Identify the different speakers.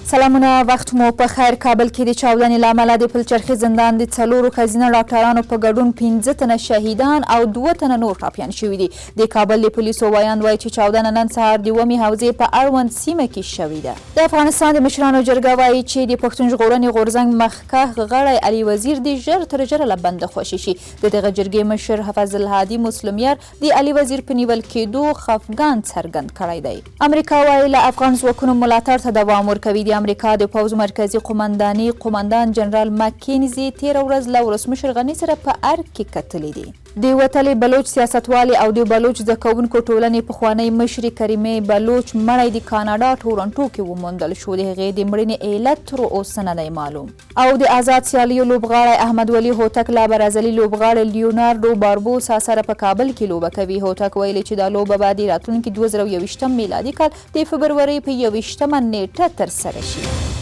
Speaker 1: سلامونه، وخت مو په خیر. کابل کې د چاودنې له امله د پلچرخي زندان د 4 ښځینه ډاکټرانو په ګډون 15 تنه شهیدان او 2 تنه نور ټپیان شوي دي. د کابل د پولیسو وایاند وایي چې چاودنه نن سهار د ومې حوزې په اړوند سیمه کې شوې ده. د افغانستان د مشرانو جرګه وایي چې د پښتون ژغورنې غورځنګ مخکښ غړی علي وزیر د ژر تر ژره له بنده خوشي شي. د دغه جرګې مشر حفظ الهادي مسلمیر د علي وزیر په نیول کېدو خفګان څرګند کړی دی. امریکا وایي له افغان ځواکونو ملاتړ ته دوام ورکوي. د امریکا د پوځ مرکزي قوماندانۍ قوماندان جنرال کینزي تېره ورځ له ولسمشر غني سره په ارګ کې کتلي دي. د وتلې بلوچ سیاستوالې او د بلوچ زده کوونکو ټولنې پخوانۍ مشرې کریمې بلوچ مړی د کاناډا ټورنټو کې وموندل شو. د هغې د مړینې علت تر اوسه نه دی معلوم. او د آزاد سیالیو لوبغاړی احمد ولي هوتک له برازیلي لوبغاړي لیوناردو باربوسا سره په کابل کې لوبه کوي. هوتک ویلي چې دا لوبه به د راتلونکي 2021 میلادي کال د فبرورۍ په 21 نیټه ترسره شي.